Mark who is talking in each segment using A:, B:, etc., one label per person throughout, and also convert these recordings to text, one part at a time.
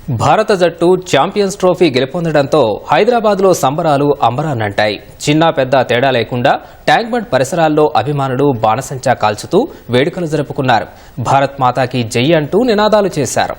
A: భారత జట్టు champions trophy గెలుపొందడంతో హైదరాబాద్లో సంబరాలు అంబరాన్నంటాయి. చిన్న పెద్ద తేడా లేకుండా ట్యాంక్ బండ్ పరిసరాల్లో అభిమానులు బాణసంచా కాల్చుతూ వేడుకలు జరుపుకున్నారు. భారత్ మాతాకి జై అంటూ నినాదాలు చేశారు.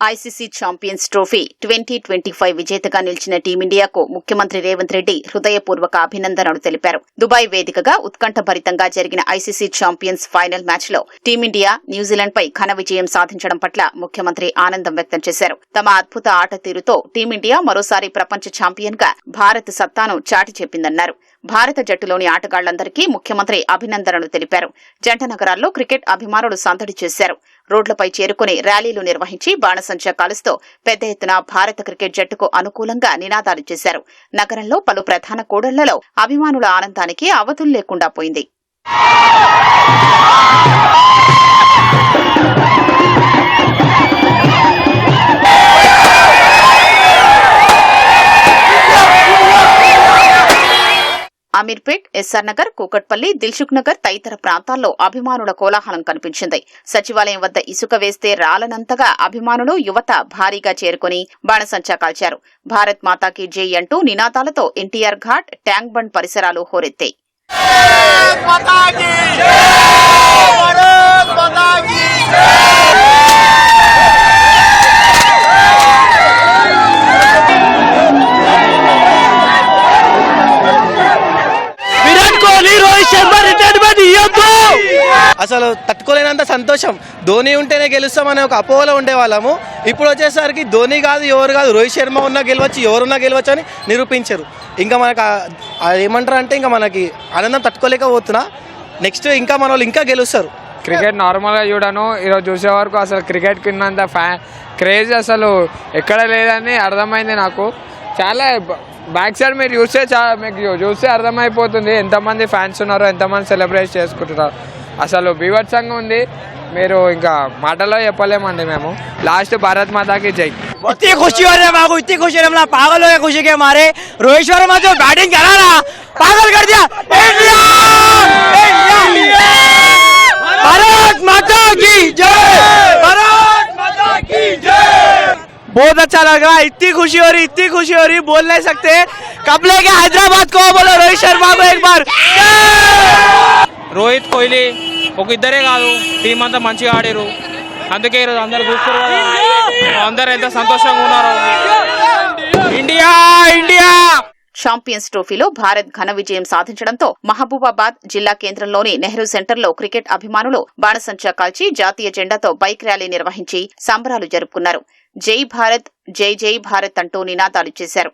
B: ఐసీసీ ఛాంపియన్స్ ట్రోఫీ 2025 విజేతగా నిలిచిన టీమిండియాకు ముఖ్యమంత్రి రేవంత్ రెడ్డి హృదయపూర్వక అభినందనలు తెలిపారు. దుబాయ్ వేదికగా ఉత్కంఠభరితంగా జరిగిన ఐసీసీ ఛాంపియన్స్ ఫైనల్ మ్యాచ్ లో టీమిండియా న్యూజిలాండ్ పై ఘన విజయం సాధించడం పట్ల ముఖ్యమంత్రి ఆనందం వ్యక్తం చేశారు. తమ అద్భుత ఆట తీరుతో టీమిండియా మరోసారి ప్రపంచ ఛాంపియన్ గా భారత్ సత్తాను చాటి చెప్పిందన్నారు. భారత జట్టులోని ఆటగాళ్లందరికీ ముఖ్యమంత్రి అభినందనలు తెలిపారు. జంట నగరాల్లో క్రికెట్ అభిమానులు సందడి చేశారు. రోడ్లపై చేరుకుని ర్యాలీలు నిర్వహించి బాణసంచా కాలుస్తూ పెద్ద ఎత్తున భారత క్రికెట్ జట్టుకు అనుకూలంగా నినాదాలు చేశారు. నగరంలో పలు ప్రధాన కూడళ్లలో అభిమానుల ఆనందానికి అవధులు లేకుండా పోయింది. అమీర్పేట్, ఎస్ఆర్ నగర్, కూకట్పల్లి, దిల్సుఖ్ నగర్ తదితర ప్రాంతాల్లో అభిమానుల కోలాహలం కనిపించింది. సచివాలయం వద్ద ఇసుక వేస్తే రాలనంతగా అభిమానులు, యువత భారీగా చేరుకుని బాణసంచా కాల్చారు. భారత్ మాతాకి జై అంటూ నినాదాలతో ఎన్టీఆర్ ఘాట్, ట్యాంక్ బండ్ పరిసరాలు హోరెత్తాయి.
C: అసలు తట్టుకోలేనంత సంతోషం. ధోని ఉంటేనే గెలుస్తామనే ఒక అపోహలో ఉండేవాళ్ళము. ఇప్పుడు వచ్చేసరికి ధోని కాదు, ఎవరు కాదు, రోహిత్ శర్మ ఉన్నా గెలవచ్చు, ఎవరున్నా గెలవచ్చు అని నిరూపించారు. ఇంకా మనకు ఏమంటారు అంటే ఇంకా మనకి ఆనందం తట్టుకోలేకపోతున్నా. నెక్స్ట్ ఇంకా మన వాళ్ళు ఇంకా గెలుస్తారు.
D: క్రికెట్ నార్మల్గా చూడను, ఈరోజు చూసే వరకు అసలు క్రికెట్కి ఉన్నంత క్రేజ్ అసలు ఎక్కడ లేదని అర్థమైంది నాకు. చాలా బ్యాక్ సైడ్ మీరు మీకు చూస్తే అర్థమైపోతుంది ఎంతమంది ఫ్యాన్స్ ఉన్నారో, ఎంతమంది సెలబ్రేట్ చేసుకుంటున్నారు. అసలు బీభత్సంగా ఉంది. మీరు ఇంకా మాటల్లో చెప్పలేమండి. మేము लास्ट भारत माता की जय।
E: इतनी खुशी हो रही है, माको इतनी खुशी हो रही है, पागल हो गए खुशी के मारे। रोहित शर्मा जो बैटिंग करा ना, पागल कर दिया। इंडिया भारत माता की जय, भारत माता की जय। बहुत अच्छा लग रहा है, इतनी खुशी हो रही, इतनी खुशी हो रही, बोल नहीं सकते। कब लेके हैदराबाद को, बोलो रोहित शर्मा को एक बार।
F: రోహిత్ కోహ్లీ ఒక ఇద్దరే కాదు, టీం అంతా మంచిగా ఆడారు. అందుకే ఈరోజు అందరు చూస్తారు కదా, అందరు ఎంత సంతోషంగా ఉన్నారు. India India.
B: ఛాంపియన్స్ ట్రోఫీలో భారత్ ఘన విజయం సాధించడంతో మహబూబాబాద్ జిల్లా కేంద్రంలోని నెహ్రూ సెంటర్లో క్రికెట్ అభిమానులు బాణసంచా కాల్చి జాతీయ జెండాతో బైక్ ర్యాలీ నిర్వహించి సంబరాలు జరుపుకున్నారు. జై భారత్, జై జై భారత్ అంటూ నినాదాలు చేశారు.